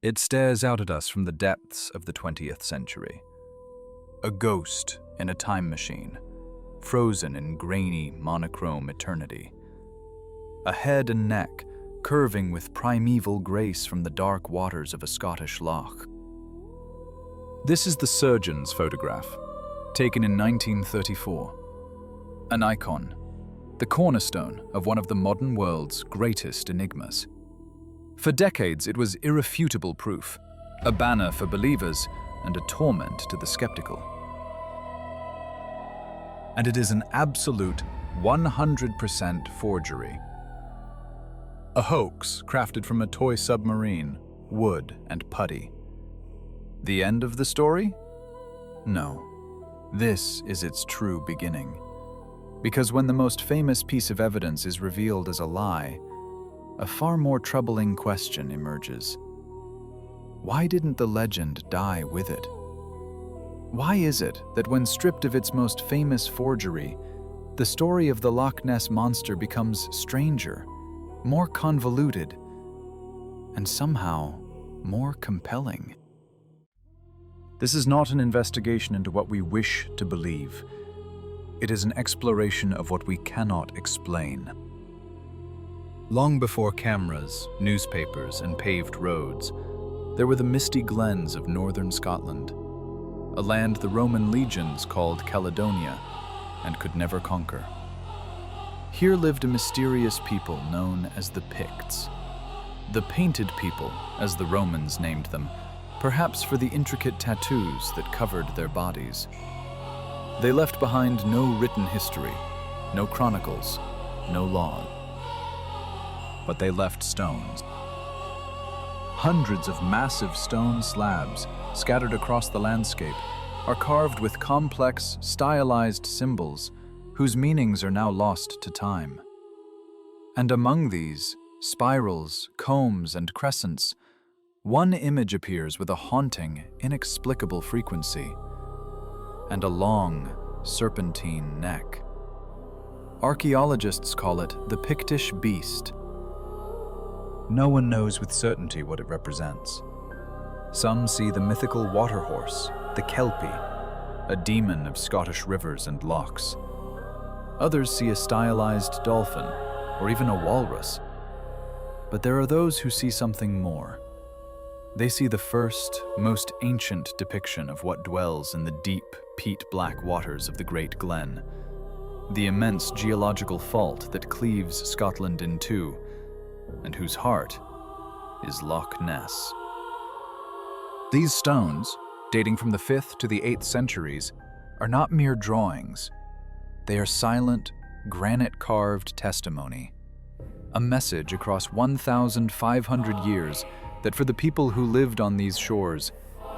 It stares out at us from the depths of the 20th century. A ghost in a time machine, frozen in grainy, monochrome eternity. A head and neck curving with primeval grace from the dark waters of a Scottish loch. This is the surgeon's photograph, taken in 1934. An icon, the cornerstone of one of the modern world's greatest enigmas. For decades, it was irrefutable proof, a banner for believers and a torment to the skeptical. And it is an absolute 100% forgery. A hoax crafted from a toy submarine, wood, and putty. The end of the story? No. This is its true beginning. Because when the most famous piece of evidence is revealed as a lie, a far more troubling question emerges. Why didn't the legend die with it? Why is it that when stripped of its most famous forgery, the story of the Loch Ness Monster becomes stranger, more convoluted, and somehow more compelling? This is not an investigation into what we wish to believe. It is an exploration of what we cannot explain. Long before cameras, newspapers, and paved roads, there were the misty glens of northern Scotland, a land the Roman legions called Caledonia and could never conquer. Here lived a mysterious people known as the Picts. The Painted People, as the Romans named them, perhaps for the intricate tattoos that covered their bodies. They left behind no written history, no chronicles, no law. But they left stones. Hundreds of massive stone slabs scattered across the landscape are carved with complex, stylized symbols whose meanings are now lost to time. And among these, spirals, combs, and crescents, one image appears with a haunting, inexplicable frequency and a long, serpentine neck. Archaeologists call it the Pictish Beast. No one knows with certainty what it represents. Some see the mythical water horse, the Kelpie, a demon of Scottish rivers and lochs. Others see a stylized dolphin, or even a walrus. But there are those who see something more. They see the first, most ancient depiction of what dwells in the deep, peat-black waters of the Great Glen, the immense geological fault that cleaves Scotland in two, and whose heart is Loch Ness. These stones, dating from the 5th to the 8th centuries, are not mere drawings. They are silent, granite-carved testimony, a message across 1,500 years that for the people who lived on these shores,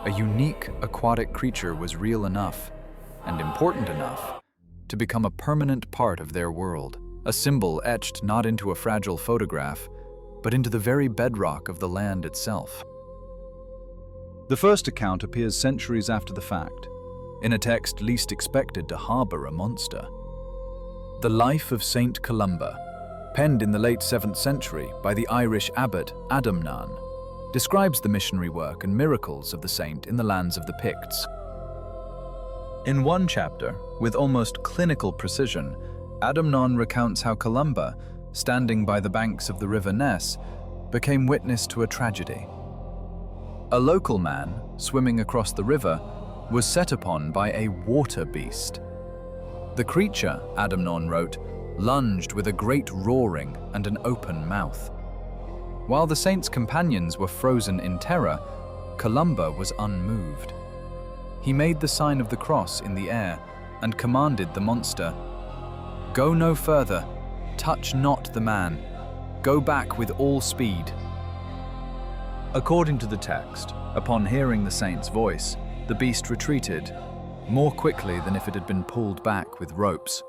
a unique aquatic creature was real enough and important enough to become a permanent part of their world, a symbol etched not into a fragile photograph, but into the very bedrock of the land itself. The first account appears centuries after the fact, in a text least expected to harbor a monster. The Life of Saint Columba, penned in the late 7th century by the Irish abbot Adamnan, describes the missionary work and miracles of the saint in the lands of the Picts. In one chapter, with almost clinical precision, Adamnan recounts how Columba, standing by the banks of the River Ness, became witness to a tragedy. A local man, swimming across the river, was set upon by a water beast. The creature, Adamnan wrote, lunged with a great roaring and an open mouth. While the saint's companions were frozen in terror, Columba was unmoved. He made the sign of the cross in the air and commanded the monster, "Go no further, touch not the man, go back with all speed." According to the text, upon hearing the saint's voice, the beast retreated, more quickly than if it had been pulled back with ropes,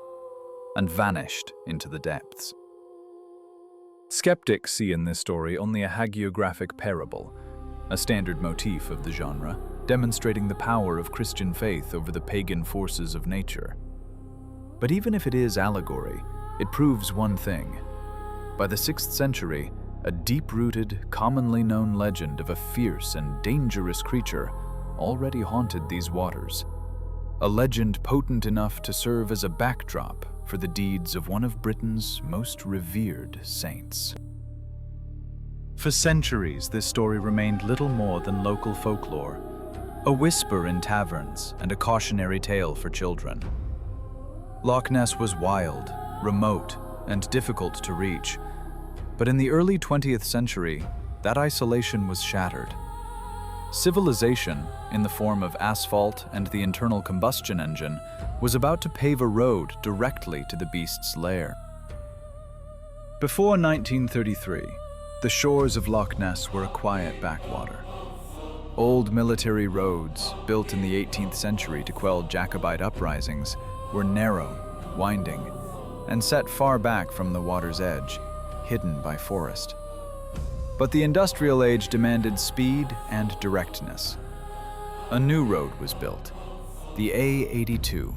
and vanished into the depths. Skeptics see in this story only a hagiographic parable, a standard motif of the genre, demonstrating the power of Christian faith over the pagan forces of nature. But even if it is allegory, it proves one thing. By the 6th century, a deep-rooted, commonly known legend of a fierce and dangerous creature already haunted these waters. A legend potent enough to serve as a backdrop for the deeds of one of Britain's most revered saints. For centuries, this story remained little more than local folklore, a whisper in taverns and a cautionary tale for children. Loch Ness was wild, remote, and difficult to reach, but in the early 20th century, that isolation was shattered. Civilization, in the form of asphalt and the internal combustion engine, was about to pave a road directly to the beast's lair. Before 1933, the shores of Loch Ness were a quiet backwater. Old military roads, built in the 18th century to quell Jacobite uprisings, were narrow, winding, and set far back from the water's edge, hidden by forest. But the industrial age demanded speed and directness. A new road was built, the A82,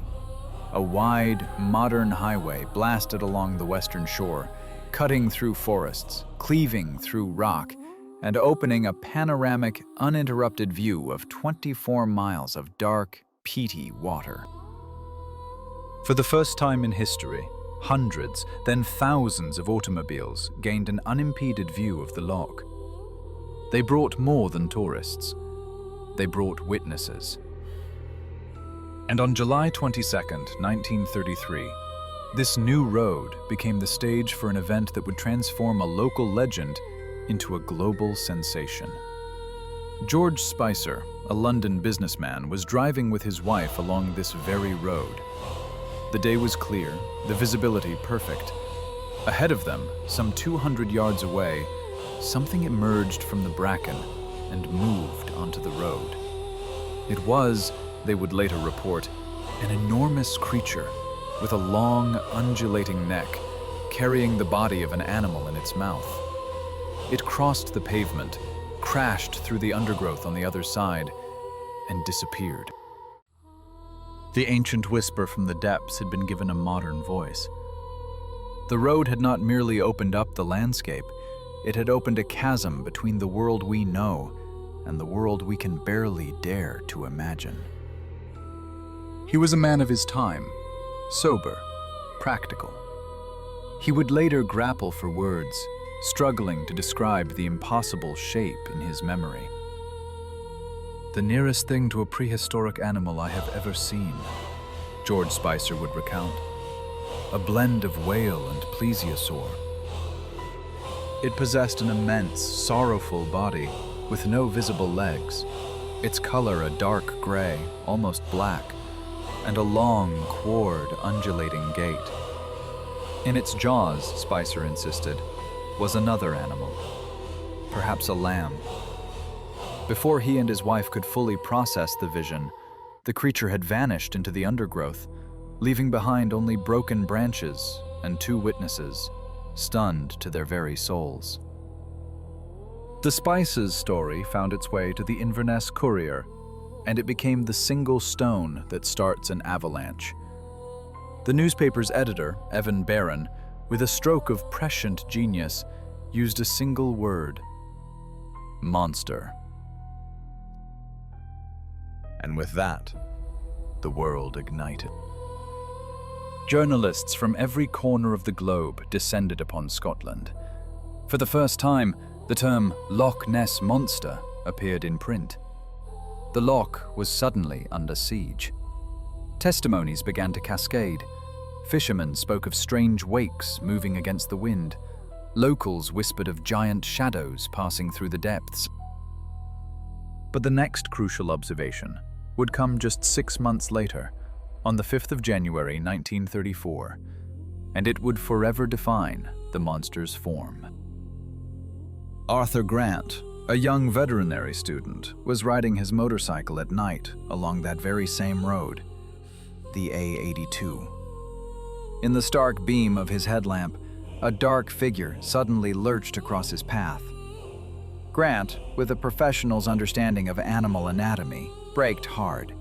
a wide, modern highway blasted along the western shore, cutting through forests, cleaving through rock, and opening a panoramic, uninterrupted view of 24 miles of dark, peaty water. For the first time in history, hundreds, then thousands of automobiles gained an unimpeded view of the loch. They brought more than tourists. They brought witnesses. And on July 22, 1933, this new road became the stage for an event that would transform a local legend into a global sensation. George Spicer, a London businessman, was driving with his wife along this very road. The day was clear, the visibility perfect. Ahead of them, some 200 yards away, something emerged from the bracken and moved onto the road. It was, they would later report, an enormous creature with a long, undulating neck, carrying the body of an animal in its mouth. It crossed the pavement, crashed through the undergrowth on the other side, and disappeared. The ancient whisper from the depths had been given a modern voice. The road had not merely opened up the landscape, it had opened a chasm between the world we know and the world we can barely dare to imagine. He was a man of his time, sober, practical. He would later grapple for words, struggling to describe the impossible shape in his memory. "The nearest thing to a prehistoric animal I have ever seen," George Spicer would recount. "A blend of whale and plesiosaur. It possessed an immense, sorrowful body with no visible legs, its color a dark gray, almost black, and a long, cord, undulating gait. In its jaws, Spicer insisted, was another animal, perhaps a lamb. Before he and his wife could fully process the vision, the creature had vanished into the undergrowth, leaving behind only broken branches and two witnesses, stunned to their very souls. The Spice's story found its way to the Inverness Courier, and it became the single stone that starts an avalanche. The newspaper's editor, Evan Barron, with a stroke of prescient genius, used a single word: monster. And with that, the world ignited. Journalists from every corner of the globe descended upon Scotland. For the first time, the term Loch Ness Monster appeared in print. The loch was suddenly under siege. Testimonies began to cascade. Fishermen spoke of strange wakes moving against the wind. Locals whispered of giant shadows passing through the depths. But the next crucial observation would come just 6 months later, on the 5th of January 1934, and it would forever define the monster's form. Arthur Grant, a young veterinary student, was riding his motorcycle at night along that very same road, the A82. In the stark beam of his headlamp, a dark figure suddenly lurched across his path. Grant, with a professional's understanding of animal anatomy, braked hard.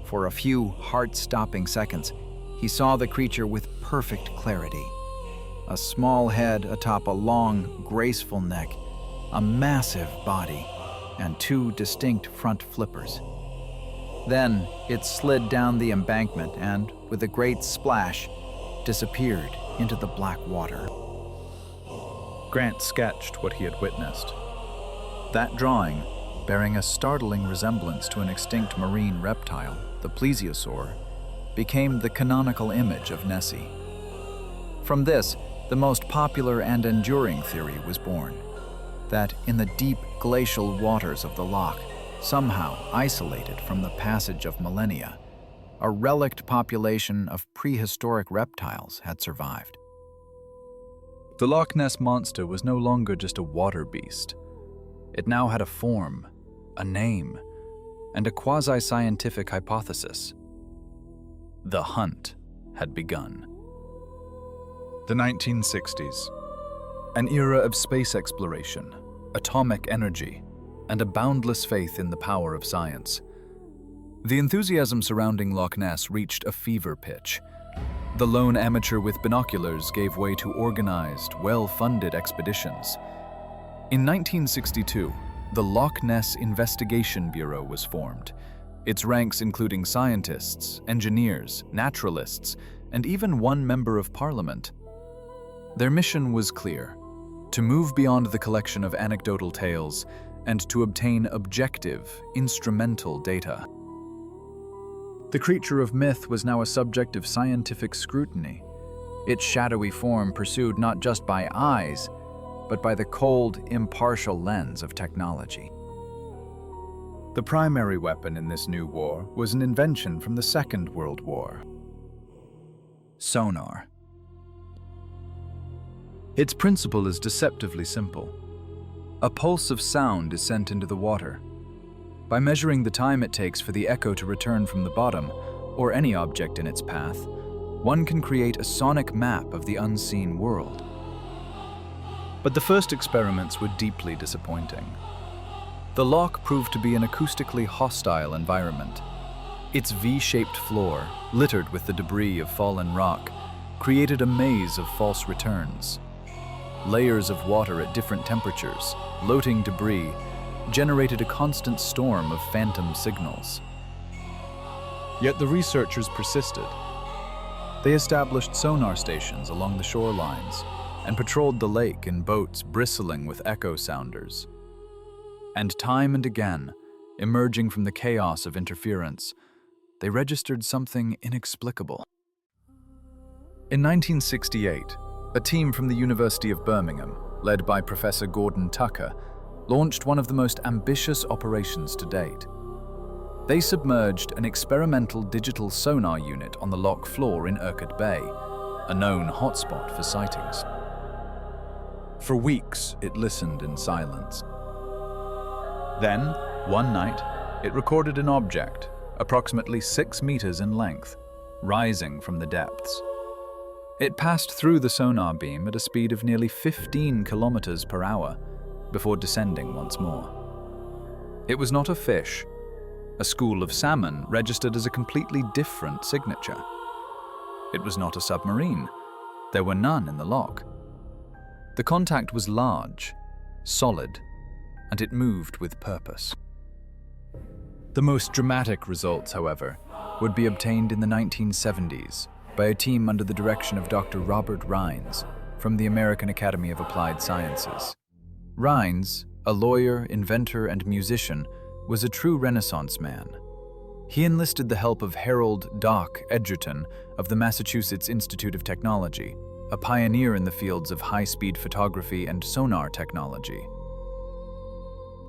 For a few heart-stopping seconds, he saw the creature with perfect clarity. a small head atop a long, graceful neck, a massive body, and two distinct front flippers. Then it slid down the embankment and, with a great splash, disappeared into the black water. Grant sketched what he had witnessed. That drawing, bearing a startling resemblance to an extinct marine reptile, the plesiosaur, became the canonical image of Nessie. From this, the most popular and enduring theory was born, that in the deep glacial waters of the loch, somehow isolated from the passage of millennia, a relict population of prehistoric reptiles had survived. The Loch Ness Monster was no longer just a water beast. It now had a form, a name, and a quasi-scientific hypothesis. The hunt had begun. The 1960s, an era of space exploration, atomic energy, and a boundless faith in the power of science. The enthusiasm surrounding Loch Ness reached a fever pitch. The lone amateur with binoculars gave way to organized, well-funded expeditions. In 1962, the Loch Ness Investigation Bureau was formed, its ranks including scientists, engineers, naturalists, and even one member of parliament. Their mission was clear: to move beyond the collection of anecdotal tales and to obtain objective, instrumental data. The creature of myth was now a subject of scientific scrutiny, its shadowy form pursued not just by eyes, but by the cold, impartial lens of technology. The primary weapon in this new war was an invention from the Second World War: sonar. Its principle is deceptively simple. A pulse of sound is sent into the water. By measuring the time it takes for the echo to return from the bottom, or any object in its path, one can create a sonic map of the unseen world. But the first experiments were deeply disappointing. The loch proved to be an acoustically hostile environment. Its V-shaped floor, littered with the debris of fallen rock, created a maze of false returns. Layers of water at different temperatures, floating debris, generated a constant storm of phantom signals. Yet the researchers persisted. They established sonar stations along the shorelines and patrolled the lake in boats bristling with echo sounders. And time and again, emerging from the chaos of interference, they registered something inexplicable. In 1968, a team from the University of Birmingham, led by Professor Gordon Tucker, launched one of the most ambitious operations to date. They submerged an experimental digital sonar unit on the loch floor in Urquhart Bay, a known hotspot for sightings. For weeks, it listened in silence. Then, one night, it recorded an object, approximately 6 meters in length, rising from the depths. It passed through the sonar beam at a speed of nearly 15 kilometers per hour before descending once more. It was not a fish. A school of salmon registered as a completely different signature. It was not a submarine. There were none in the loch. The contact was large, solid, and it moved with purpose. The most dramatic results, however, would be obtained in the 1970s by a team under the direction of Dr. Robert Rines from the American Academy of Applied Sciences. Rines, a lawyer, inventor, and musician, was a true Renaissance man. He enlisted the help of Harold "Doc" Edgerton of the Massachusetts Institute of Technology, a pioneer in the fields of high-speed photography and sonar technology.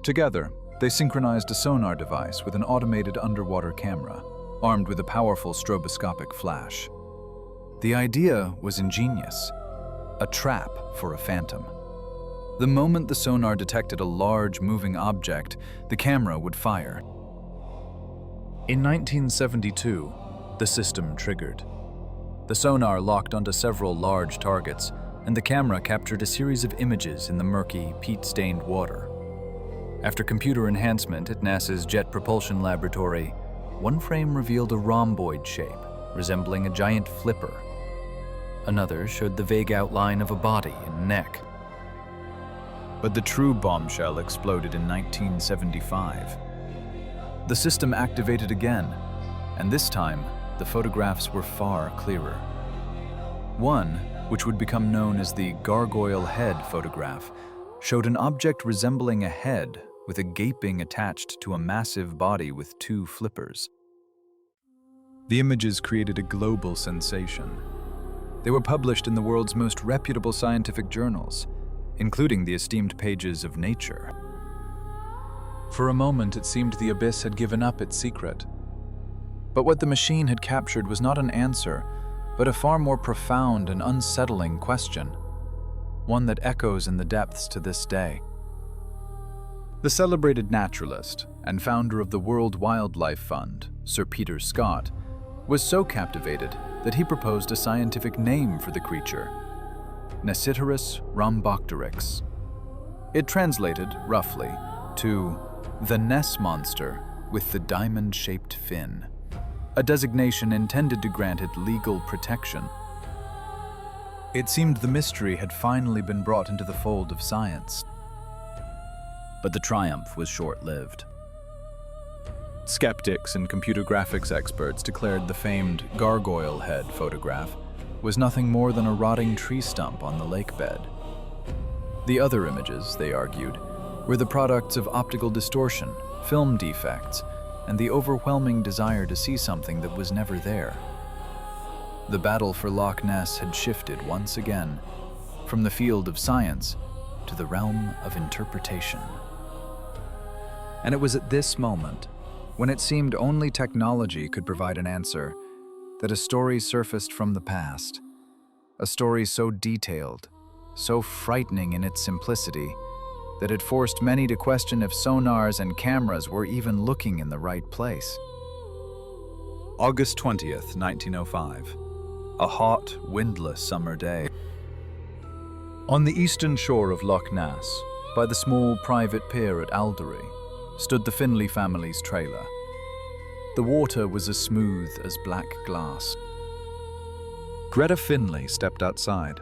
Together, they synchronized a sonar device with an automated underwater camera, armed with a powerful stroboscopic flash. The idea was ingenious: a trap for a phantom. The moment the sonar detected a large moving object, the camera would fire. In 1972, the system triggered. The sonar locked onto several large targets, and the camera captured a series of images in the murky, peat-stained water. After computer enhancement at NASA's Jet Propulsion Laboratory, one frame revealed a rhomboid shape, resembling a giant flipper. Another showed the vague outline of a body and neck. But the true bombshell exploded in 1975. The system activated again, and this time, the photographs were far clearer. One, which would become known as the gargoyle head photograph, showed an object resembling a head with a gaping attached to a massive body with two flippers. The images created a global sensation. They were published in the world's most reputable scientific journals, including the esteemed pages of Nature. For a moment, it seemed the abyss had given up its secret. But what the machine had captured was not an answer, but a far more profound and unsettling question, one that echoes in the depths to this day. The celebrated naturalist and founder of the World Wildlife Fund, Sir Peter Scott, was so captivated that he proposed a scientific name for the creature, Neciterus rhomboctorix. It translated, roughly, to the Ness Monster with the diamond-shaped fin, a designation intended to grant it legal protection. It seemed the mystery had finally been brought into the fold of science. But the triumph was short-lived. Skeptics and computer graphics experts declared the famed gargoyle head photograph was nothing more than a rotting tree stump on the lake bed. The other images, they argued, were the products of optical distortion, film defects, and the overwhelming desire to see something that was never there. The battle for Loch Ness had shifted once again from the field of science to the realm of interpretation. And it was at this moment, when it seemed only technology could provide an answer, that a story surfaced from the past. A story so detailed, so frightening in its simplicity, that it forced many to question if sonars and cameras were even looking in the right place. August 20th, 1905. A hot, windless summer day. On the eastern shore of Loch Ness, by the small private pier at Alderey, stood the Finlay family's trailer. The water was as smooth as black glass. Greta Finlay stepped outside.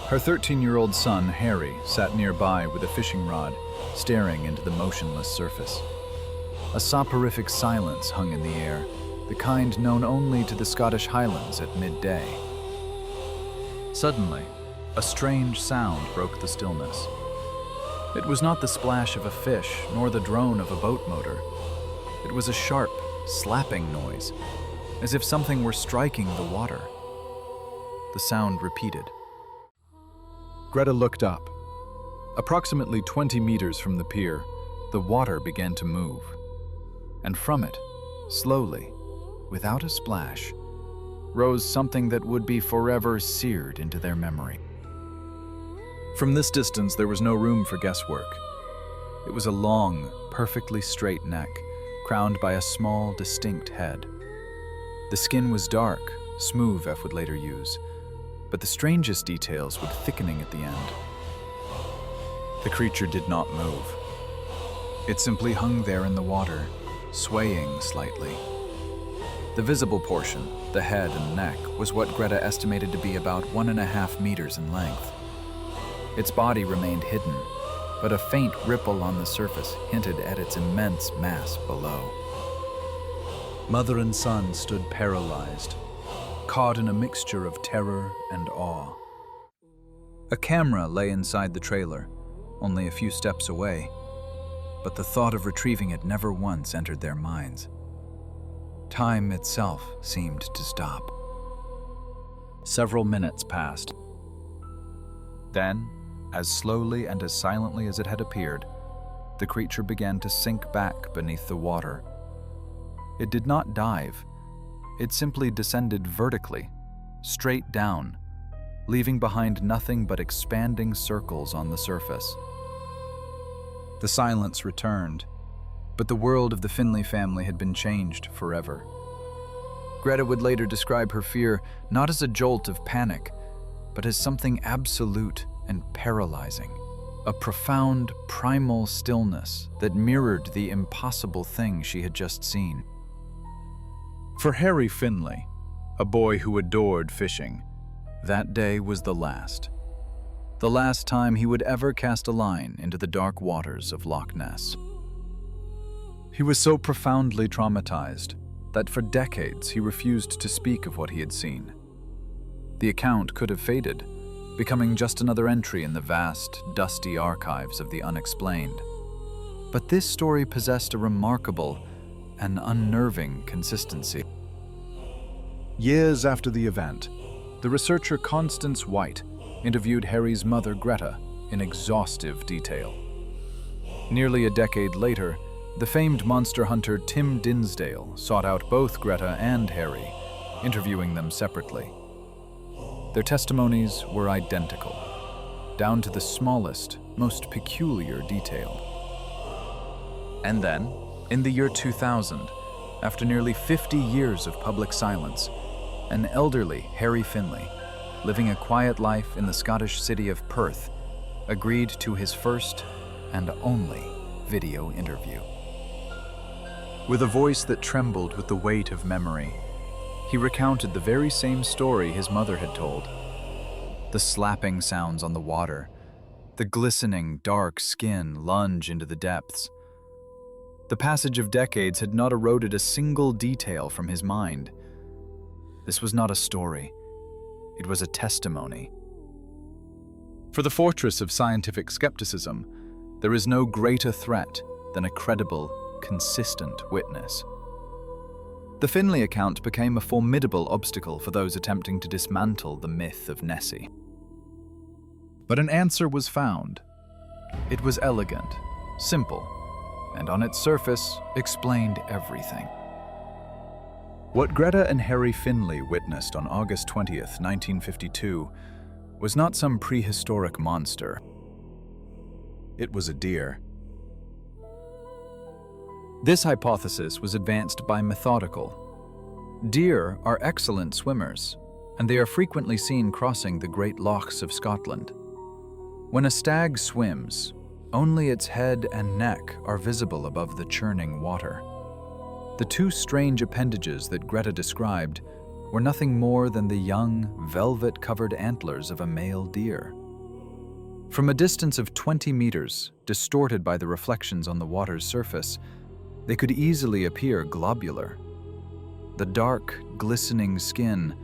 Her 13-year-old son, Harry, sat nearby with a fishing rod, staring into the motionless surface. A soporific silence hung in the air, the kind known only to the Scottish Highlands at midday. Suddenly, a strange sound broke the stillness. It was not the splash of a fish, nor the drone of a boat motor. It was a sharp, slapping noise, as if something were striking the water. The sound repeated. Greta looked up. Approximately 20 meters from the pier, the water began to move. And from it, slowly, without a splash, rose something that would be forever seared into their memory. From this distance, there was no room for guesswork. It was a long, perfectly straight neck, crowned by a small, distinct head. The skin was dark, smooth, F would later use, but the strangest details would thickening at the end. The creature did not move. It simply hung there in the water, swaying slightly. The visible portion, the head and neck, was what Greta estimated to be about 1.5 meters in length. Its body remained hidden, but a faint ripple on the surface hinted at its immense mass below. Mother and son stood paralyzed, caught in a mixture of terror and awe. A camera lay inside the trailer, only a few steps away, but the thought of retrieving it never once entered their minds. Time itself seemed to stop. Several minutes passed. Then, as slowly and as silently as it had appeared, the creature began to sink back beneath the water. It did not dive. It simply descended vertically, straight down, leaving behind nothing but expanding circles on the surface. The silence returned, but the world of the Finlay family had been changed forever. Greta would later describe her fear not as a jolt of panic, but as something absolute and paralyzing, a profound, primal stillness that mirrored the impossible thing she had just seen. For Harry Finlay, a boy who adored fishing, That day was the last time he would ever cast a line into the dark waters of Loch Ness. He was so profoundly traumatized that for decades he refused to speak of what he had seen. The account could have faded, becoming just another entry in the vast, dusty archives of the unexplained. But this story possessed a remarkable and unnerving consistency. Years after the event, the researcher Constance White interviewed Harry's mother Greta in exhaustive detail. Nearly a decade later, the famed monster hunter Tim Dinsdale sought out both Greta and Harry, interviewing them separately. Their testimonies were identical, down to the smallest, most peculiar detail. And then, in the year 2000, after nearly 50 years of public silence, an elderly Harry Finlay, living a quiet life in the Scottish city of Perth, agreed to his first and only video interview. With a voice that trembled with the weight of memory, he recounted the very same story his mother had told. The slapping sounds on the water, the glistening, dark skin lunge into the depths. The passage of decades had not eroded a single detail from his mind. This was not a story. It was a testimony. For the fortress of scientific skepticism, there is no greater threat than a credible, consistent witness. The Finlay account became a formidable obstacle for those attempting to dismantle the myth of Nessie. But an answer was found. It was elegant, simple, and on its surface explained everything. What Greta and Harry Finlay witnessed on August 20th, 1952, was not some prehistoric monster. It was a deer. This hypothesis was advanced by methodical. Deer are excellent swimmers, and they are frequently seen crossing the great lochs of Scotland. When a stag swims, only its head and neck are visible above the churning water. The two strange appendages that Greta described were nothing more than the young, velvet-covered antlers of a male deer. From a distance of 20 meters, distorted by the reflections on the water's surface, they could easily appear globular. The dark, glistening skin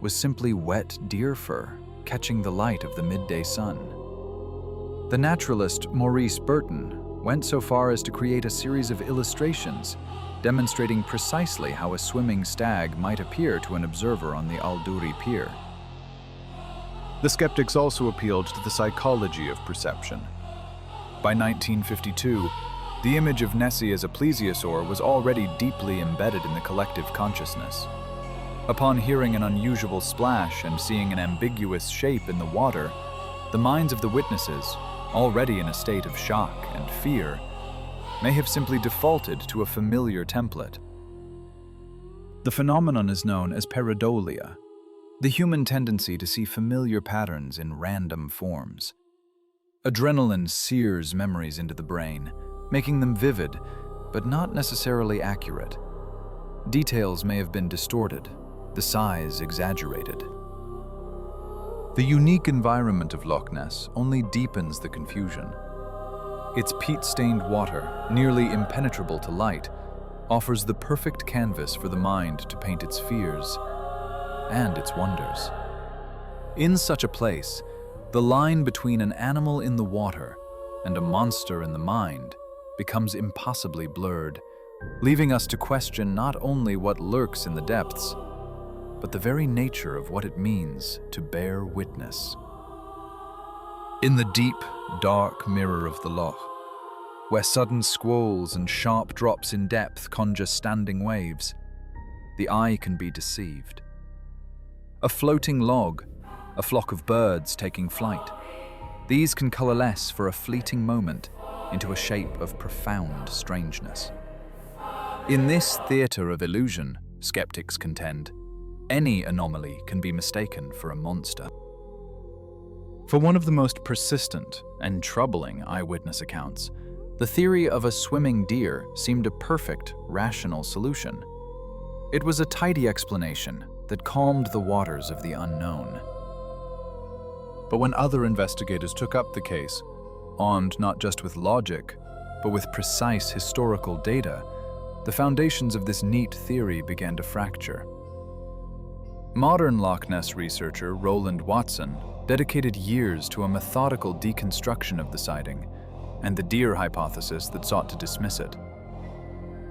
was simply wet deer fur, catching the light of the midday sun. The naturalist Maurice Burton went so far as to create a series of illustrations demonstrating precisely how a swimming stag might appear to an observer on the Alduri Pier. The skeptics also appealed to the psychology of perception. By 1952, the image of Nessie as a plesiosaur was already deeply embedded in the collective consciousness. Upon hearing an unusual splash and seeing an ambiguous shape in the water, the minds of the witnesses, already in a state of shock and fear, may have simply defaulted to a familiar template. The phenomenon is known as pareidolia, the human tendency to see familiar patterns in random forms. Adrenaline sears memories into the brain, making them vivid, but not necessarily accurate. Details may have been distorted, the size exaggerated. The unique environment of Loch Ness only deepens the confusion. Its peat-stained water, nearly impenetrable to light, offers the perfect canvas for the mind to paint its fears and its wonders. In such a place, the line between an animal in the water and a monster in the mind becomes impossibly blurred, leaving us to question not only what lurks in the depths, but the very nature of what it means to bear witness. In the deep, dark mirror of the loch, where sudden squalls and sharp drops in depth conjure standing waves, the eye can be deceived. A floating log, a flock of birds taking flight, these can coalesce for a fleeting moment into a shape of profound strangeness. In this theater of illusion, skeptics contend, any anomaly can be mistaken for a monster. For one of the most persistent and troubling eyewitness accounts, the theory of a swimming deer seemed a perfect, rational solution. It was a tidy explanation that calmed the waters of the unknown. But when other investigators took up the case, armed not just with logic, but with precise historical data, the foundations of this neat theory began to fracture. Modern Loch Ness researcher Roland Watson dedicated years to a methodical deconstruction of the sighting and the deer hypothesis that sought to dismiss it.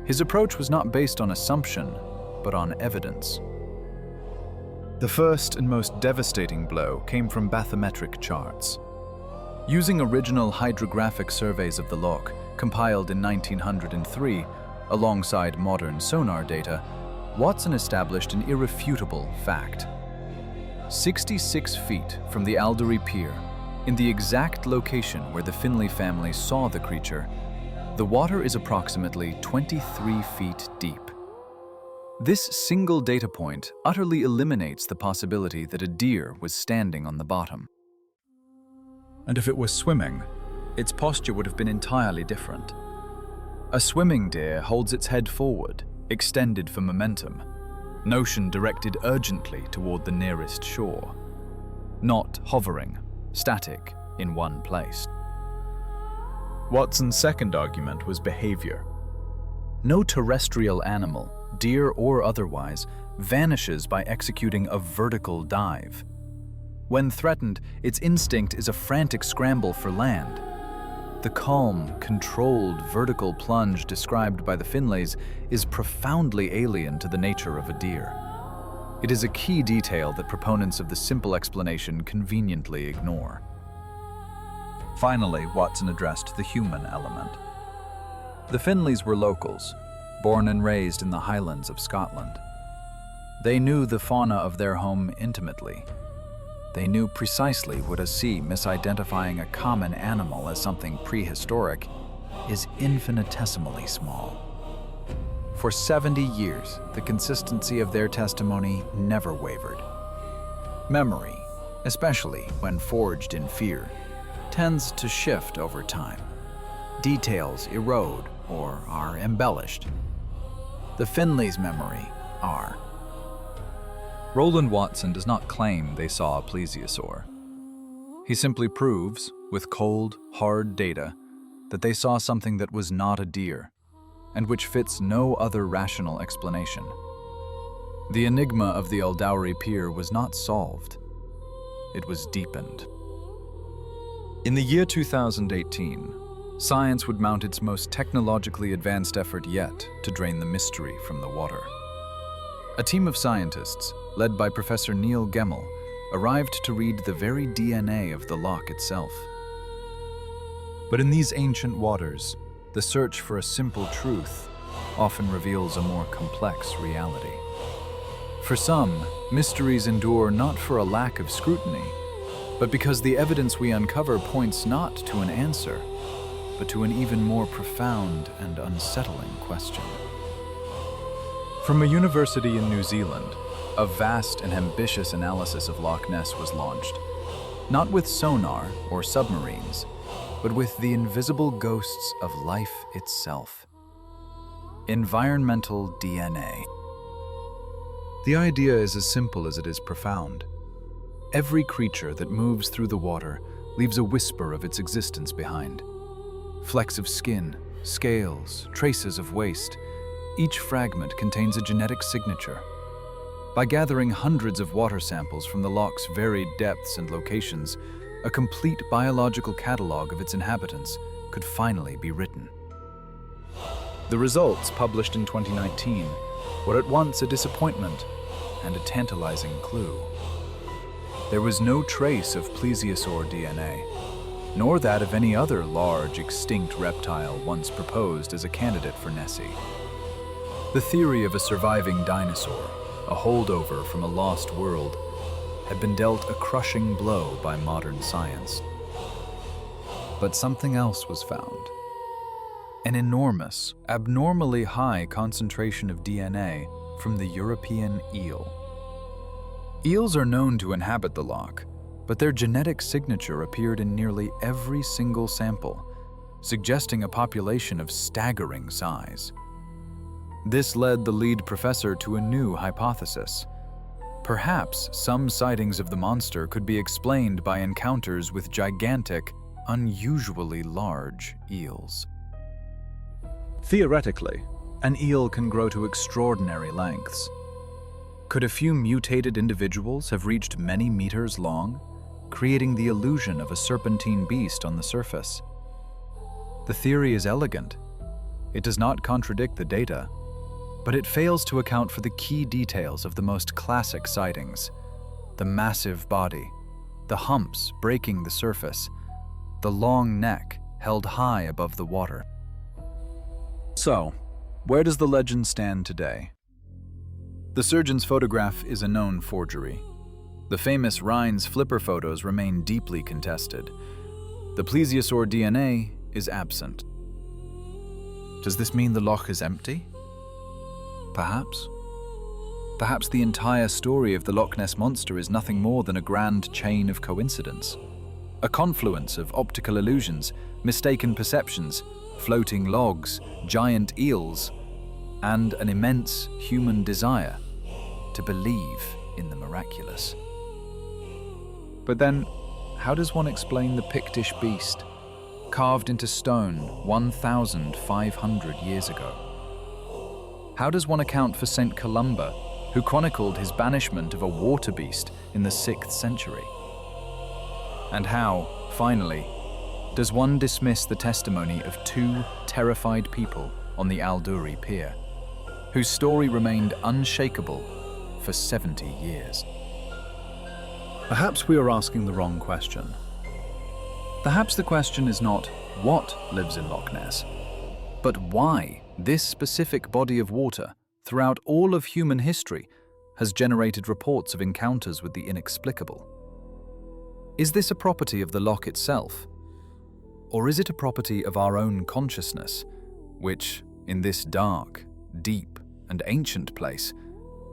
His approach was not based on assumption, but on evidence. The first and most devastating blow came from bathymetric charts. Using original hydrographic surveys of the loch, compiled in 1903, alongside modern sonar data, Watson established an irrefutable fact. 66 feet from the Alderey Pier, in the exact location where the Finlay family saw the creature, the water is approximately 23 feet deep. This single data point utterly eliminates the possibility that a deer was standing on the bottom. And if it was swimming, its posture would have been entirely different. A swimming deer holds its head forward, extended for momentum, notion directed urgently toward the nearest shore, not hovering, static, in one place. Watson's second argument was behavior. No terrestrial animal, deer or otherwise, vanishes by executing a vertical dive. When threatened, its instinct is a frantic scramble for land. The calm, controlled vertical plunge described by the Finlays is profoundly alien to the nature of a deer. It is a key detail that proponents of the simple explanation conveniently ignore. Finally, Watson addressed the human element. The Finlays were locals, born and raised in the Highlands of Scotland. They knew the fauna of their home intimately. They knew precisely what a sea misidentifying a common animal as something prehistoric is infinitesimally small. For 70 years, the consistency of their testimony never wavered. Memory, especially when forged in fear, tends to shift over time. Details erode or are embellished. The Finlays' memory are. Roland Watson does not claim they saw a plesiosaur. He simply proves, with cold, hard data, that they saw something that was not a deer, and which fits no other rational explanation. The enigma of the Alderey Pier was not solved. It was deepened. In the year 2018, science would mount its most technologically advanced effort yet to drain the mystery from the water. A team of scientists, led by Professor Neil Gemmell, arrived to read the very DNA of the loch itself. But in these ancient waters, the search for a simple truth often reveals a more complex reality. For some, mysteries endure not for a lack of scrutiny, but because the evidence we uncover points not to an answer, but to an even more profound and unsettling question. From a university in New Zealand, a vast and ambitious analysis of Loch Ness was launched, not with sonar or submarines, but with the invisible ghosts of life itself. Environmental DNA. The idea is as simple as it is profound. Every creature that moves through the water leaves a whisper of its existence behind. Flecks of skin, scales, traces of waste, each fragment contains a genetic signature. By gathering hundreds of water samples from the loch's varied depths and locations, a complete biological catalog of its inhabitants could finally be written. The results, published in 2019, were at once a disappointment and a tantalizing clue. There was no trace of plesiosaur DNA, nor that of any other large, extinct reptile once proposed as a candidate for Nessie. The theory of a surviving dinosaur, a holdover from a lost world, had been dealt a crushing blow by modern science. But something else was found. An enormous, abnormally high concentration of DNA from the European eel. Eels are known to inhabit the loch, but their genetic signature appeared in nearly every single sample, suggesting a population of staggering size. This led the lead professor to a new hypothesis. Perhaps some sightings of the monster could be explained by encounters with gigantic, unusually large eels. Theoretically, an eel can grow to extraordinary lengths. Could a few mutated individuals have reached many meters long, creating the illusion of a serpentine beast on the surface? The theory is elegant. It does not contradict the data, but it fails to account for the key details of the most classic sightings: the massive body, the humps breaking the surface, the long neck held high above the water. So, where does the legend stand today? The surgeon's photograph is a known forgery. The famous Rhine's flipper photos remain deeply contested. The plesiosaur DNA is absent. Does this mean the loch is empty? Perhaps. Perhaps the entire story of the Loch Ness Monster is nothing more than a grand chain of coincidence. A confluence of optical illusions, mistaken perceptions, floating logs, giant eels, and an immense human desire to believe in the miraculous. But then, how does one explain the Pictish Beast, carved into stone 1,500 years ago? How does one account for Saint Columba, who chronicled his banishment of a water beast in the 6th century? And how, finally, does one dismiss the testimony of 2 terrified people on the Alduri pier, whose story remained unshakable for 70 years? Perhaps we are asking the wrong question. Perhaps the question is not what lives in Loch Ness, but why this specific body of water, throughout all of human history, has generated reports of encounters with the inexplicable. Is this a property of the loch itself? Or is it a property of our own consciousness, which, in this dark, deep, and ancient place,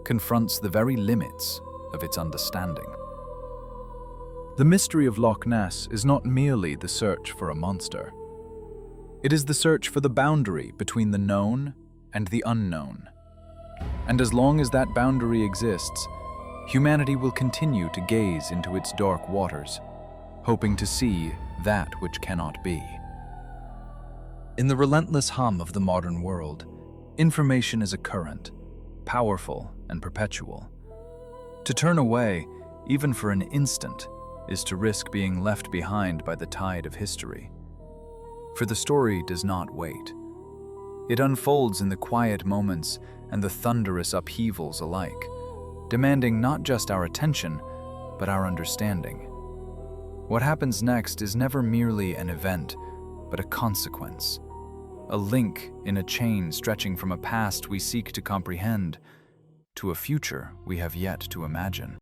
confronts the very limits of its understanding? The mystery of Loch Ness is not merely the search for a monster. It is the search for the boundary between the known and the unknown. And as long as that boundary exists, humanity will continue to gaze into its dark waters, hoping to see that which cannot be. In the relentless hum of the modern world, information is a current, powerful and perpetual. To turn away, even for an instant, is to risk being left behind by the tide of history. For the story does not wait. It unfolds in the quiet moments and the thunderous upheavals alike, demanding not just our attention, but our understanding. What happens next is never merely an event, but a consequence, a link in a chain stretching from a past we seek to comprehend to a future we have yet to imagine.